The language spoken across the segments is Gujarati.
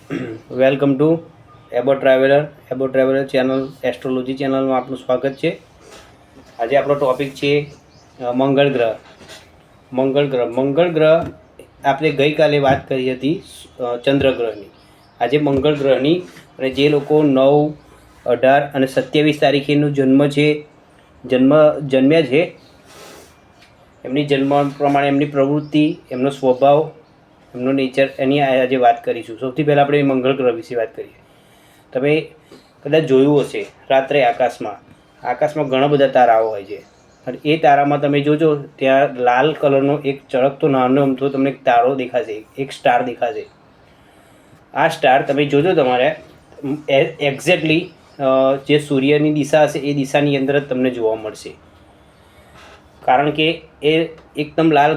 Welcome to એબો traveller channel astrology ચેનલમાં આપનું સ્વાગત છે. આજે આપણો ટૉપિક છે મંગળ ગ્રહ. મંગળ ગ્રહ આપણે ગઈકાલે વાત કરી હતી ચંદ્રગ્રહની. આજે મંગળ ગ્રહની, અને જે લોકો 9, 18 અને 27 તારીખેનું જન્મ્યા છે, એમની જન્મ પ્રમાણે એમની પ્રવૃત્તિ, એમનો સ્વભાવ, એમનો નેચર, એની આજે વાત કરીશું. સૌથી પહેલાં આપણે મંગળ ગ્રહ વિશે વાત કરીએ. તમે કદાચ જોયું હશે, રાત્રે આકાશમાં ઘણા બધા તારાઓ હોય છે, અને એ તારામાં તમે જોજો ત્યાં લાલ કલરનો એક ચળકતો નાનો અમથો તમને તારો દેખાશે, એક સ્ટાર દેખાશે. આ સ્ટાર તમે જોજો તમારે એક્ઝેક્ટલી જે સૂર્યની દિશા હશે એ દિશાની અંદર જ તમને જોવા મળશે. કારણ કે એ એકદમ લાલ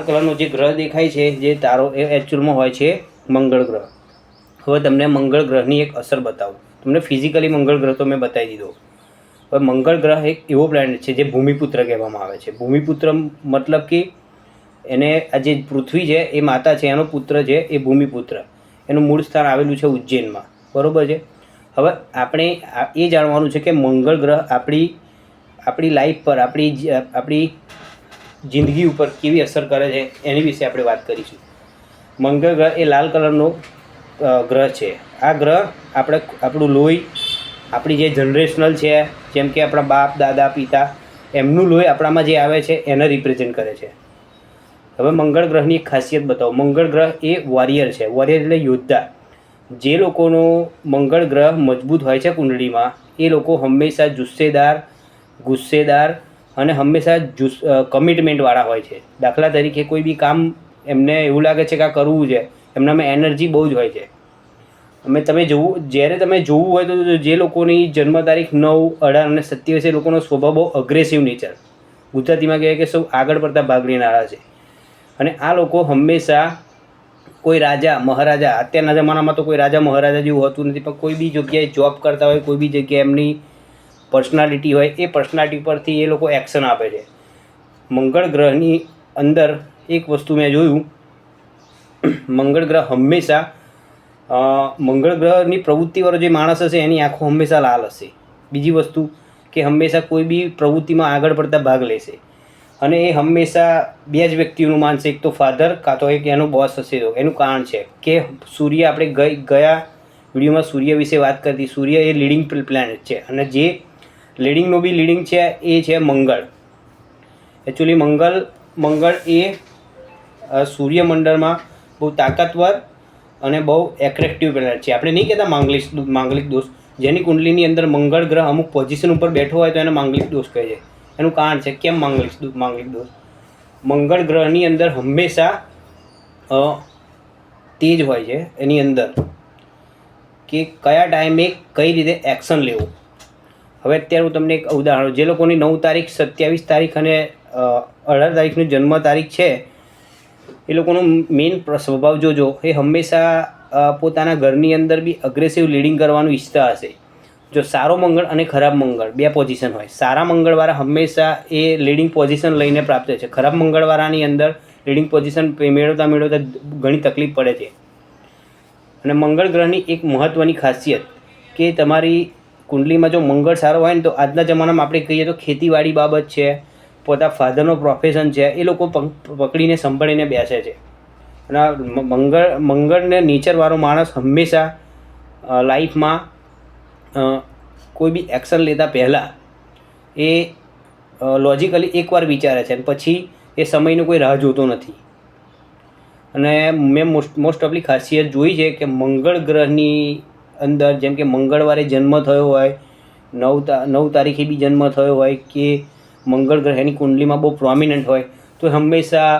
કલરનો જે ગ્રહ દેખાય છે, જે તારો, એ એકચ્યુઅલમાં હોય છે મંગળ ગ્રહ. હવે તમને મંગળ ગ્રહની એક અસર બતાવું. તમને ફિઝિકલી મંગળ ગ્રહ તો મેં બતાવી દીધો. હવે મંગળ ગ્રહ એક એવો પ્લેનેટ છે જે ભૂમિપુત્ર કહેવામાં આવે છે. ભૂમિપુત્ર મતલબ કે એને આ જે પૃથ્વી છે એ માતા છે, એનો પુત્ર છે એ ભૂમિપુત્ર. એનું મૂળ સ્થાન આવેલું છે ઉજ્જૈનમાં, બરાબર છે. હવે આપણે એ જાણવાનું છે કે મંગળ ગ્રહ આપણી લાઈફ પર, આપણી જિંદગી ઉપર કેવી અસર કરે છે, એની વિશે આપણે વાત કરીશું. મંગળ ગ્રહ એ લાલ કલરનો ગ્રહ છે. આ ગ્રહ આપણું લોહી, આપણી જે જનરેશનલ છે, જેમ કે આપણા બાપ, દાદા, પિતા, એમનું લોહી આપણામાં જે આવે છે એને રિપ્રેઝેન્ટ કરે છે. હવે મંગળ ગ્રહની એક ખાસિયત બતાવો. મંગળ ગ્રહ એ વોરિયર છે. વોરિયર એટલે યોદ્ધા. જે લોકોનો મંગળ ગ્રહ મજબૂત હોય છે કુંડળીમાં, એ લોકો હંમેશા ગુસ્સેદાર અને હંમેશા કમિટમેન્ટવાળા હોય છે. દાખલા તરીકે કોઈ બી કામ એમને એવું લાગે છે કે આ કરવું છે, એમનામાં એનર્જી બહુ જ હોય છે. જ્યારે તમે જોવું હોય તો જે લોકોની જન્મ તારીખ 9, 18 અને 27, એ લોકોનો સ્વભાવ બહુ અગ્રેસિવ નેચર, ગુજરાતીમાં કહેવાય કે સૌ આગળ પડતા ભાગ લેનારા છે. અને આ લોકો હંમેશા કોઈ રાજા મહારાજા, અત્યારના જમાનામાં તો કોઈ રાજા મહારાજા જેવું હોતું નથી, પણ કોઈ બી જગ્યાએ જોબ કરતા હોય, કોઈ બી જગ્યાએ એમની પર્સનાલિટી હોય, એ પર્સનાલિટી પરથી એ લોકો એક્શન આપે છે. મંગળ ગ્રહની અંદર એક વસ્તુ મેં જોયું, મંગળ ગ્રહ હંમેશા મંગળ ગ્રહની પ્રવૃત્તિવાળો જે માણસ હશે એની આંખો હંમેશા લાલ હશે. બીજી વસ્તુ કે હંમેશા કોઈ બી પ્રવૃત્તિમાં આગળ પડતા ભાગ લેશે, અને એ હંમેશા બે જ વ્યક્તિઓનું માનશે, એક તો ફાધર, કાં તો એક એનો બોસ હશે. તો એનું કારણ છે કે સૂર્ય, આપણે ગયા વિડીયોમાં સૂર્ય વિશે વાત કરી. સૂર્ય એ લીડિંગ પ્લેનેટ છે, અને જે લીડિંગનો બી લીડિંગ છે એ છે મંગળ. એકચ્યુઅલી મંગળ એ સૂર્યમંડળમાં બહુ તાકાતવર અને બહુ એટ્રેક્ટિવ પ્લેનેટ છે. આપણે નહીં કહેતા માંગલિક દોષ. જેની કુંડલીની અંદર મંગળ ગ્રહ અમુક પોઝિશન ઉપર બેઠો હોય તો એને માંગલિક દોષ કહે છે. એનું કારણ છે કેમ માંગલિક દોષ. મંગળ ગ્રહની અંદર હંમેશા તેજ હોય છે એની અંદર, કે કયા ટાઈમે કઈ રીતે એક્શન લેવું. હવે અત્યારે હું તમને એક ઉદાહરણ, જે લોકોની 9 તારીખ, 27 તારીખ અને 18 તારીખની જન્મ તારીખ છે, એ લોકોનો મેઇન સ્વભાવ જોજો, એ હંમેશા પોતાના ઘરની અંદર બી અગ્રેસિવ લીડિંગ કરવાનું ઈચ્છતા હશે. જો સારો મંગળ અને ખરાબ મંગળ બે પોઝિશન હોય, સારા મંગળવાળા હંમેશા એ લીડિંગ પોઝિશન લઈને પ્રાપ્ત છે. ખરાબ મંગળવાળાની અંદર લીડિંગ પોઝિશન મેળવતા ઘણી તકલીફ પડે છે. અને મંગળ ગ્રહની એક મહત્ત્વની ખાસિયત કે તમારી કુંડલીમાં જો મંગળ સારો હોય ને, તો આજના જમાનામાં આપણે કહીએ તો ખેતીવાડી બાબત છે, પોતા ફાધરનો પ્રોફેશન છે, એ લોકો પકડીને સંભાળીને બેસે છે. અને મંગળને નેચરવાળો માણસ હંમેશા લાઈફમાં કોઈ બી એક્શન લેતા પહેલાં એ લોજિકલી એકવાર વિચારે છે, અને પછી એ સમયનો કોઈ રાહ જોતો નથી. અને મેં મોસ્ટ ઓફલી ખાસિયત જોઈ છે કે મંગળ ગ્રહની અંદર, જેમ કે મંગળવારે જન્મ થયો હોય, 9 તારીખે બી જન્મ થયો હોય, કે મંગળ ગ્રહ એની કુંડલીમાં બહુ પ્રોમિનન્ટ હોય, તો હંમેશા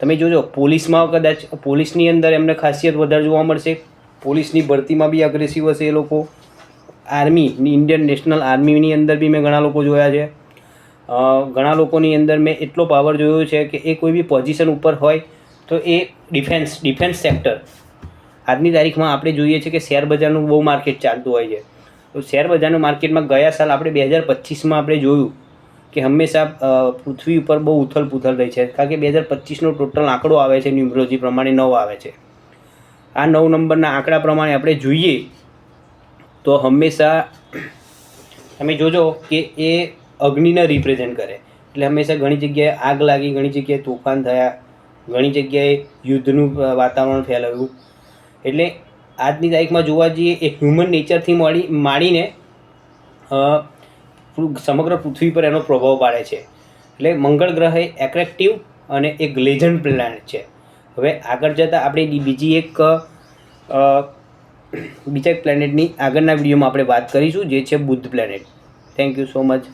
તમે જોજો પોલીસમાં, કદાચ પોલીસની અંદર એમને ખાસિયત વધારે જોવા મળશે. પોલીસની ભરતીમાં બી અગ્રેસિવ હશે એ લોકો. આર્મીની, ઇન્ડિયન નેશનલ આર્મીની અંદર બી મેં ઘણા લોકો જોયા છે. ઘણા લોકોની અંદર મેં એટલો પાવર જોયો છે કે એ કોઈ બી પોઝિશન ઉપર હોય તો એ ડિફેન્સ સેક્ટર. આજની તારીખમાં આપણે જોઈએ છીએ કે શેર બજારનું બહુ માર્કેટ ચાલતું હોય છે. તો શેર બજારનું માર્કેટમાં ગયા સાલ આપણે 2025માં આપણે જોયું કે હંમેશા પૃથ્વી ઉપર બહુ ઉથલ પૂથલ રહી છે. કારણ કે 2025નો ટોટલ આંકડો આવે છે ન્યુમરોલોજી પ્રમાણે 9 આવે છે. આ 9 નંબરના આંકડા પ્રમાણે આપણે જોઈએ તો હંમેશા તમે જોજો કે એ અગ્નિને રિપ્રેઝેન્ટ કરે, એટલે હંમેશા ઘણી જગ્યાએ આગ લાગી, ઘણી જગ્યાએ તોફાન થયા, ઘણી જગ્યાએ યુદ્ધનું વાતાવરણ ફેલાવ્યું. એટલે આજની તારીખમાં જોવા જઈએ એ હ્યુમન નેચરથી માંડીને સમગ્ર પૃથ્વી પર એનો પ્રભાવ પાડે છે. એટલે મંગળ ગ્રહ એ એટ્રેક્ટિવ અને એક લેજન્ડ પ્લેનેટ છે. હવે આગળ જતાં આપણે બીજા એક પ્લેનેટની આગળના વિડીયોમાં આપણે વાત કરીશું, જે છે બુધ planet. Thank you so much.